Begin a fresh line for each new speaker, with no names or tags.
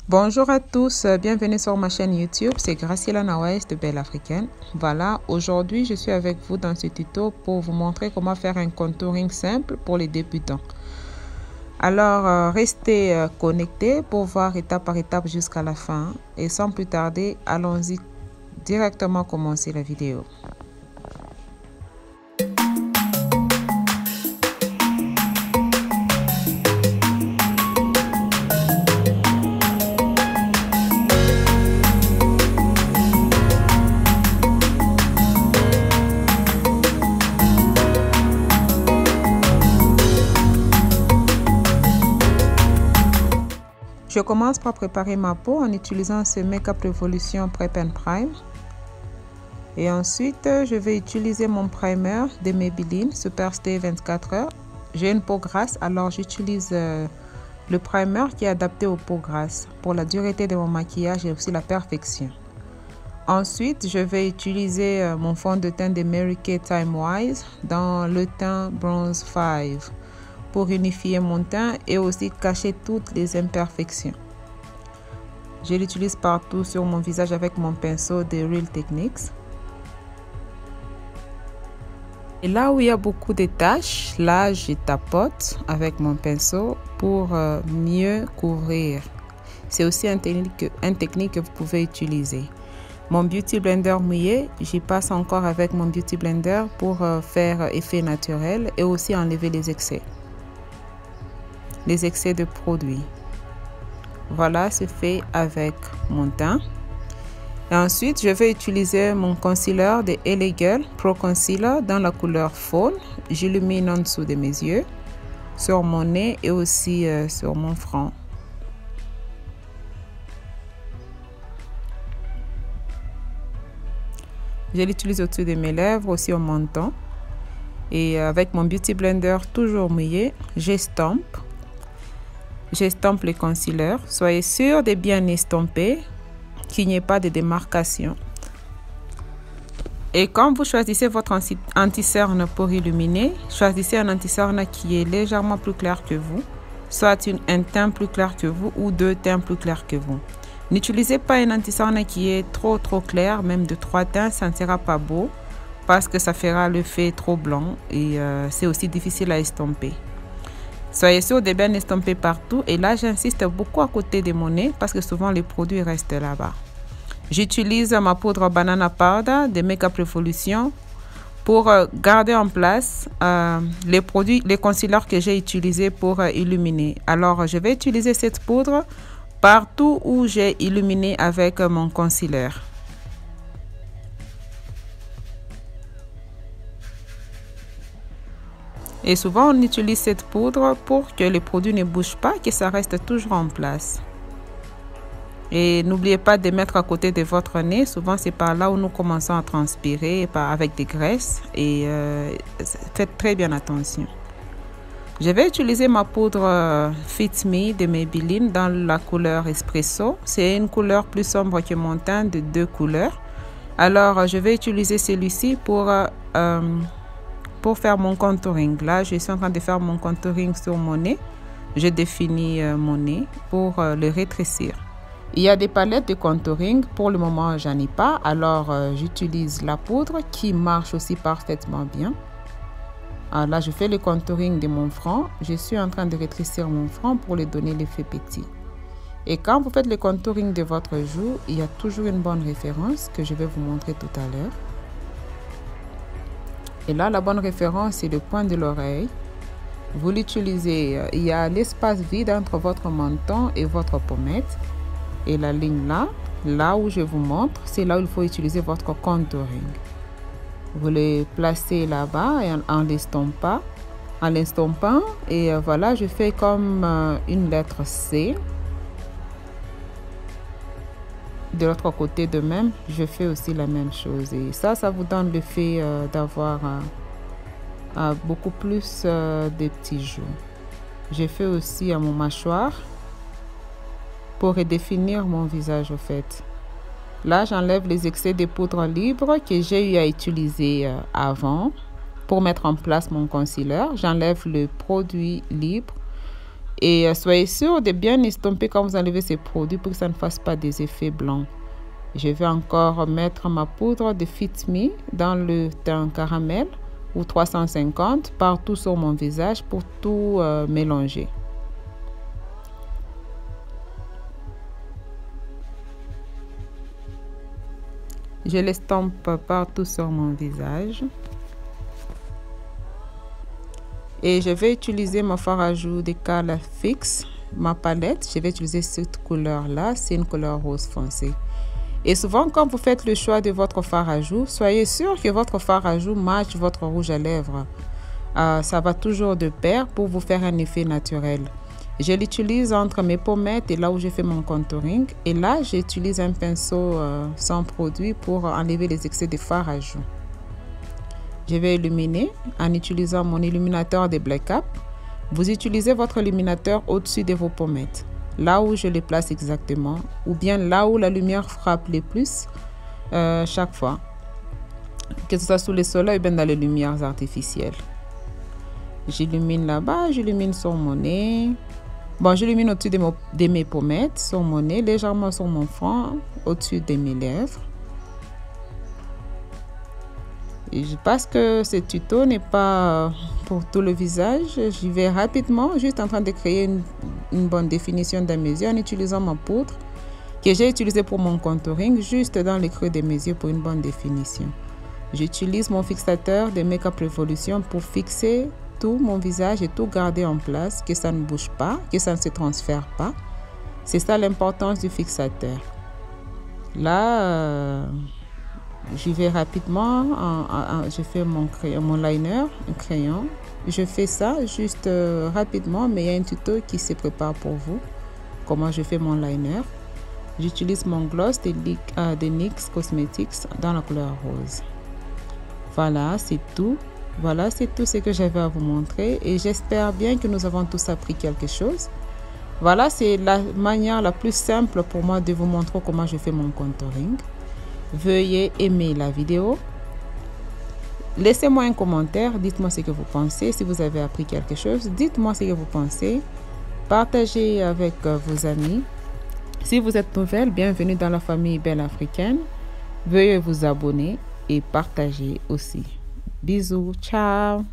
Bonjour à tous, bienvenue sur ma chaîne YouTube, c'est Graciela Nawais de Belle Africaine. Voilà, aujourd'hui je suis avec vous dans ce tuto pour vous montrer comment faire un contouring simple pour les débutants. Alors restez connectés pour voir étape par étape jusqu'à la fin et sans plus tarder, allons-y directement commencer la vidéo. Je commence par préparer ma peau en utilisant ce Make-up Revolution Prep and Prime. Et ensuite, je vais utiliser mon primer de Maybelline Superstay 24 heures. J'ai une peau grasse, alors j'utilise le primer qui est adapté aux peaux grasses pour la dureté de mon maquillage et aussi la perfection. Ensuite, je vais utiliser mon fond de teint de Mary Kay Time Wise dans le teint Bronze 5. Pour unifier mon teint et aussi cacher toutes les imperfections. Je l'utilise partout sur mon visage avec mon pinceau de Real Techniques. Et là où il y a beaucoup de taches, là je tapote avec mon pinceau pour mieux couvrir. C'est aussi une technique que vous pouvez utiliser. Mon Beauty Blender mouillé, j'y passe encore avec mon Beauty Blender pour faire effet naturel et aussi enlever les excès de produits. Voilà, c'est fait avec mon teint. Et ensuite, je vais utiliser mon concealer de LA Girl Pro Concealer dans la couleur faune. J'illumine en dessous de mes yeux, sur mon nez et aussi sur mon front. Je l'utilise au-dessus de mes lèvres, aussi au menton. Et avec mon Beauty Blender toujours mouillé, j'estompe les concealers. Soyez sûr de bien estomper, qu'il n'y ait pas de démarcation. Et quand vous choisissez votre anti-cerne pour illuminer, choisissez un anti-cerne qui est légèrement plus clair que vous, soit un teint plus clair que vous ou deux teints plus clairs que vous. N'utilisez pas un anti-cerne qui est trop clair, même de 3 teints, ça ne sera pas beau parce que ça fera l'effet trop blanc et c'est aussi difficile à estomper. Soyez sûr de bien estomper partout et là j'insiste beaucoup à côté de mon nez parce que souvent les produits restent là-bas. J'utilise ma poudre Banana Powder de Make-up Revolution pour garder en place les concealers que j'ai utilisés pour illuminer. Alors je vais utiliser cette poudre partout où j'ai illuminé avec mon concealer. Et souvent, on utilise cette poudre pour que les produits ne bougent pas, que ça reste toujours en place. Et n'oubliez pas de mettre à côté de votre nez. Souvent, c'est par là où nous commençons à transpirer avec des graisses. Et faites très bien attention. Je vais utiliser ma poudre Fit Me de Maybelline dans la couleur Espresso. C'est une couleur plus sombre que mon teint de 2 couleurs. Alors, je vais utiliser celui-ci pour faire mon contouring. Là, je suis en train de faire mon contouring sur mon nez. Je définis mon nez pour le rétrécir. Il y a des palettes de contouring. Pour le moment, j'en ai pas. Alors, j'utilise la poudre qui marche aussi parfaitement bien. Alors là, je fais le contouring de mon front. Je suis en train de rétrécir mon front pour lui donner l'effet petit. Et quand vous faites le contouring de votre joue, il y a toujours une bonne référence que je vais vous montrer tout à l'heure. Et là, la bonne référence, c'est le point de l'oreille. Vous l'utilisez, il y a l'espace vide entre votre menton et votre pommette. Et la ligne là où je vous montre, c'est là où il faut utiliser votre contouring. Vous le placez là-bas en l'estompant. Et voilà, je fais comme une lettre C. De l'autre côté de même, je fais aussi la même chose. Et ça vous donne l'effet d'avoir beaucoup plus de petits joues. J'ai fait aussi à mon mâchoire pour redéfinir mon visage au fait. Là, j'enlève les excès de poudre libre que j'ai eu à utiliser avant pour mettre en place mon concealer. J'enlève le produit libre Et soyez sûr de bien estomper quand vous enlevez ces produits pour que ça ne fasse pas des effets blancs. Je vais encore mettre ma poudre de Fit Me dans le teint caramel ou 350 partout sur mon visage pour tout mélanger. Je l'estompe partout sur mon visage. Et je vais utiliser mon fard à joues de Colorfix, ma palette. Je vais utiliser cette couleur-là, c'est une couleur rose foncé. Et souvent, quand vous faites le choix de votre fard à joues, soyez sûr que votre fard à joues matche votre rouge à lèvres. Ça va toujours de pair pour vous faire un effet naturel. Je l'utilise entre mes pommettes et là où je fais mon contouring. Et là, j'utilise un pinceau sans produit pour enlever les excès de fard à joues. Je vais illuminer en utilisant mon illuminateur de Black Up. Vous utilisez votre illuminateur au-dessus de vos pommettes, là où je les place exactement, ou bien là où la lumière frappe le plus chaque fois, que ce soit sous le soleil ou bien dans les lumières artificielles. J'illumine là-bas, j'illumine sur mon nez. Bon, j'illumine au-dessus de mes pommettes, sur mon nez, légèrement sur mon front, au-dessus de mes lèvres. Et parce que ce tuto n'est pas pour tout le visage, j'y vais rapidement, juste en train de créer une bonne définition de mes yeux en utilisant ma poudre que j'ai utilisée pour mon contouring, juste dans le creux de mes yeux pour une bonne définition. J'utilise mon fixateur de Make-up Revolution pour fixer tout mon visage et tout garder en place, que ça ne bouge pas, que ça ne se transfère pas. C'est ça l'importance du fixateur. Là, j'y vais rapidement, je fais mon liner, un crayon. Je fais ça juste rapidement, mais il y a un tuto qui se prépare pour vous, comment je fais mon liner. J'utilise mon gloss de NYX Cosmetics dans la couleur rose. Voilà, c'est tout. Voilà, c'est tout ce que j'avais à vous montrer et j'espère bien que nous avons tous appris quelque chose. Voilà, c'est la manière la plus simple pour moi de vous montrer comment je fais mon contouring. Veuillez aimer la vidéo. Laissez-moi un commentaire, dites-moi ce que vous pensez. Si vous avez appris quelque chose, dites-moi ce que vous pensez. Partagez avec vos amis. Si vous êtes nouvelle, bienvenue dans la famille Belle Africaine. Veuillez vous abonner et partager aussi. Bisous, ciao!